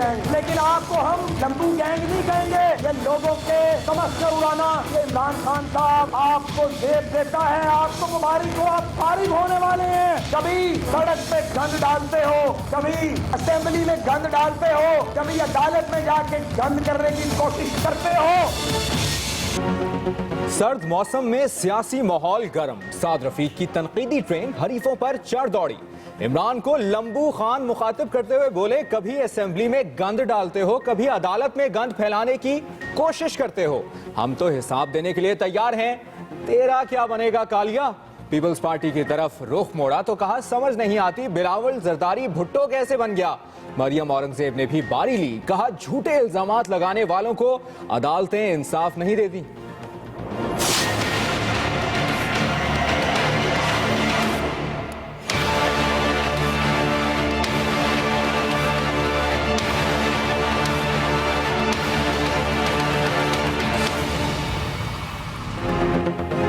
Gang, लेकिन आपको हम लंबू गैंग नहीं कहेंगे। ये लोगों के समस्या उड़ाना, ये इमरान खान साहब आपको जेब देता है, आपको मुबारक हो, आप फारिग होने वाले हैं। कभी सड़क पे गंद डालते हो, कभी असेंबली में गंद डालते हो, कभी अदालत में जाके गंद करने की कोशिश करते हो। सर्द मौसम में सियासी माहौल गर्म, साद रफीक की तनकीदी ट्रेन हरीफों पर चढ़ दौड़ी। इमरान को लंबू खान मुखातिब करते हुए बोले, कभी असेंबली में गंद डालते हो, कभी अदालत में गंद फैलाने की कोशिश करते हो, हम तो हिसाब देने के लिए तैयार हैं, तेरा क्या बनेगा कालिया। पीपल्स पार्टी की तरफ रुख मोड़ा तो कहा, समझ नहीं आती बिलावल जरदारी भुट्टो कैसे बन गया। मरियम औरंगजेब ने भी बारी ली, कहा झूठे इल्जामात लगाने वालों को अदालतें इंसाफ नहीं देती।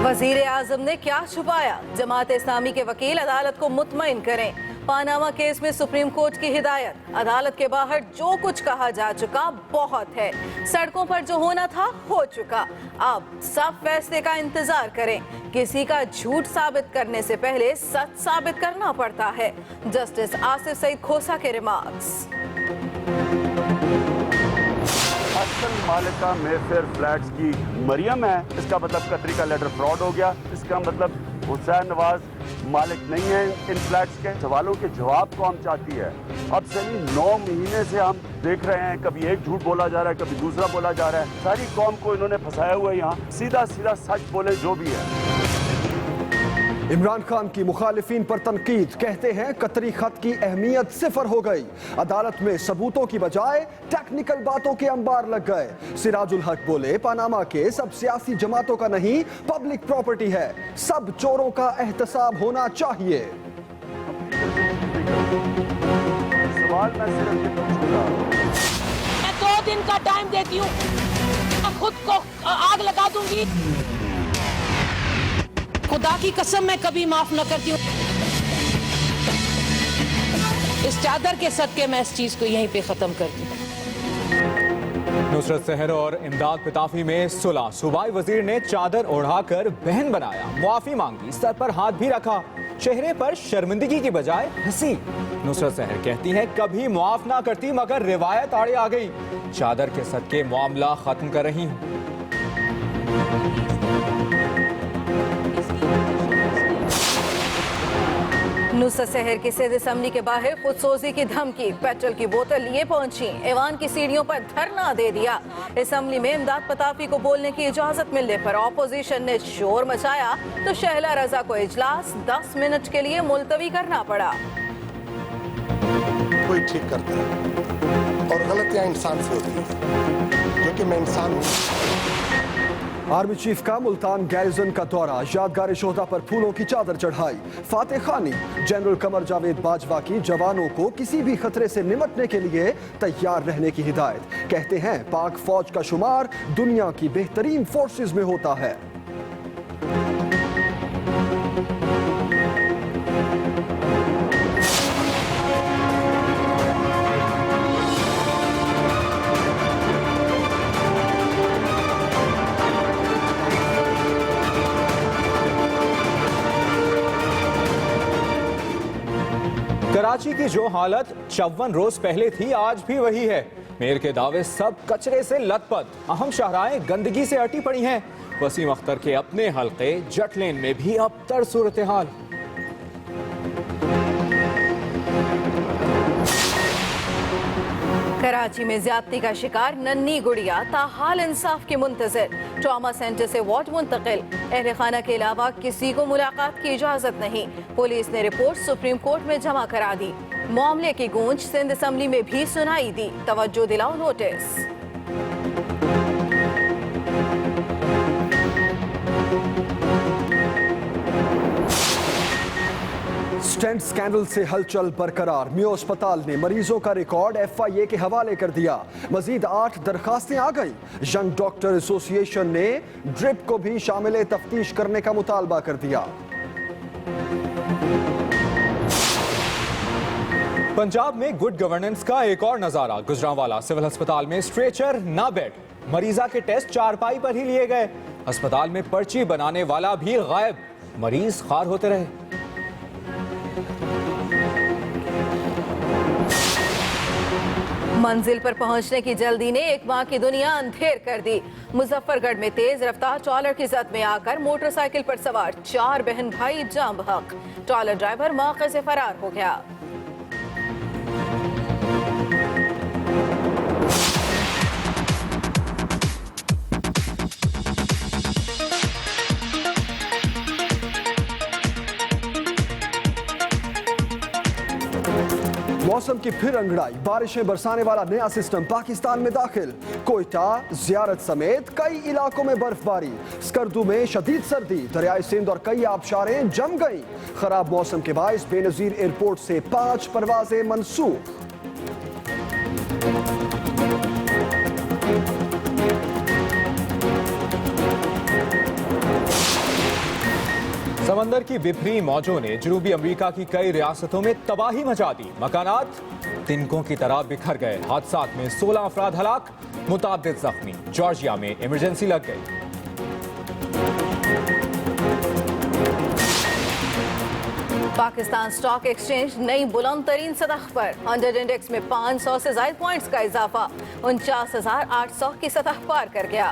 वजीर आजम ने क्या छुपाया, जमात इस्लामी के वकील अदालत को मुतमईन करें। पानामा केस में सुप्रीम कोर्ट की हिदायत, अदालत के बाहर जो कुछ कहा जा चुका बहुत है, सड़कों पर जो होना था हो चुका, अब सब फैसले का इंतजार करें। किसी का झूठ साबित करने से पहले सच साबित करना पड़ता है। जस्टिस आसिफ सईद खोसा के रिमार्क्स। असल मालिका मेफेयर फ्लैट्स की मरियम है, इसका मतलब कतरी का लेटर फ्रॉड हो गया, इसका मतलब हुसैन नवाज मालिक नहीं है इन फ्लैट्स के। सवालों के जवाब को हम चाहती है। अब से 9 महीने से हम देख रहे हैं, कभी एक झूठ बोला जा रहा है, कभी दूसरा बोला जा रहा है। सारी कौम को इन्होंने फंसाया हुआ है। यहाँ सीधा सीधा सच बोले जो भी है। इमरान खान की मुखालिफिन पर तनकीद, कहते हैं कतरी खत की अहमियत सिफर हो गई, अदालत में सबूतों की बजाय टेक्निकल बातों के अंबार लग गए। सिराजुल हक बोले, पानामा केस अब सियासी जमातों का नहीं पब्लिक प्रॉपर्टी है, सब चोरों का एहतसाब होना चाहिए। सवाल मैं सिर्फ ये पूछूंगा, मैं 2 दिन का टाइम देती हूँ, मैं खुद को आग लगा दूंगी। खुदा की कसम मैं कभी माफ न करती हूँ। इस चादर के सदके मैं इस चीज को यहीं पे खत्म करती हूँ। नुसरत सहर और इमदाद पिताफी में सुलह, सूबाई वजीर ने चादर ओढ़ाकर बहन बनाया, मुआफी मांगी, सर पर हाथ भी रखा, चेहरे पर शर्मिंदगी की बजाय हंसी। नुसरत सहर कहती है, कभी मुआफ ना करती मगर रिवायत आड़े आ गई, चादर के सदके मामला खत्म कर रही हूँ। नुसरत सहर की सिंध असेंबली के बाहर खुदसोजी की धमकी, पेट्रोल की बोतल लिए पहुंची, ऐवान की सीढ़ियों पर धरना दे दिया। असेंबली में इमदाद पताफी को बोलने की इजाजत मिलने पर ऑपोजिशन ने शोर मचाया तो शहला रजा को इजलास 10 मिनट के लिए मुलतवी करना पड़ा। कोई ठीक करता है और गलतियां इंसान से होती है, क्योंकि मैं इंसान हूँ। आर्मी चीफ का मुल्तान गैरिजन का दौरा, यादगार शोहदा पर फूलों की चादर चढ़ाई, फातेह खानी, जनरल कमर जावेद बाजवा की जवानों को किसी भी खतरे से निपटने के लिए तैयार रहने की हिदायत। कहते हैं पाक फौज का शुमार दुनिया की बेहतरीन फोर्सेस में होता है। कराची की जो हालत 54 रोज पहले थी आज भी वही है। मेयर के दावे सब कचरे से लथपथ, अहम शाहराहें गंदगी से अटी पड़ी हैं। वसीम अख्तर के अपने हल्के जट लेन में भी अबतर सूरत हाल। कराची में ज्यादती का शिकार नन्ही गुड़िया ताहाल इंसाफ की मुंतजर, ट्रॉमा सेंटर से वार्ड मुंतकिल, अहले खाना के अलावा किसी को मुलाकात की इजाजत नहीं। पुलिस ने रिपोर्ट सुप्रीम कोर्ट में जमा करा दी। मामले की गूंज सिंध असेंबली में भी सुनाई दी, तवज्जो दिलाओ नोटिस। स्टेंट स्कैंडल से हलचल बरकरार, मियो अस्पताल ने मरीजों का रिकॉर्ड FIA के हवाले कर दिया। मजीद 8 दरखास्तें आ गई। यंग डॉक्टर एसोसिएशन ने ड्रिप को भी शामिल तफ्तीश करने का मुतालबा कर दिया। पंजाब में गुड गवर्नेंस का एक और नजारा। गुजरांवाला सिविल अस्पताल में स्ट्रेचर ना बेड, मरीजा के टेस्ट चारपाई पर ही लिए गए। अस्पताल में पर्ची बनाने वाला भी गायब, मरीज खार होते रहे। मंजिल पर पहुंचने की जल्दी ने एक मां की दुनिया अंधेर कर दी। मुजफ्फरगढ़ में तेज रफ्तार ट्रॉलर की जद में आकर मोटरसाइकिल पर सवार 4 बहन भाई जाम बहक। ट्रॉलर ड्राइवर मौके से फरार हो गया। मौसम की फिर अंगड़ाई, बारिशें बरसाने वाला नया सिस्टम पाकिस्तान में दाखिल। कोयटा, ज़ियारत समेत कई इलाकों में बर्फबारी। स्कर्दू में शदीद सर्दी, दरियाए सिंध और कई आबशारें जम गईं। खराब मौसम के बायस बेनजीर एयरपोर्ट से 5 परवाजें मनसूख। समंदर की विपरी मौजों ने जनूबी अमेरिका की कई रियासतों में तबाही मचा दी। मकानात तिनकों की तरह बिखर गए। हादसात में 16 अफराद हलाक, मुताबिद जख्मी। जॉर्जिया में इमरजेंसी लग गई। पाकिस्तान स्टॉक एक्सचेंज नई बुलंद तरीन सतह पर। 100 इंडेक्स में 500 से ज्यादा पॉइंट्स का इजाफा, 49,800 की सतह पार कर गया।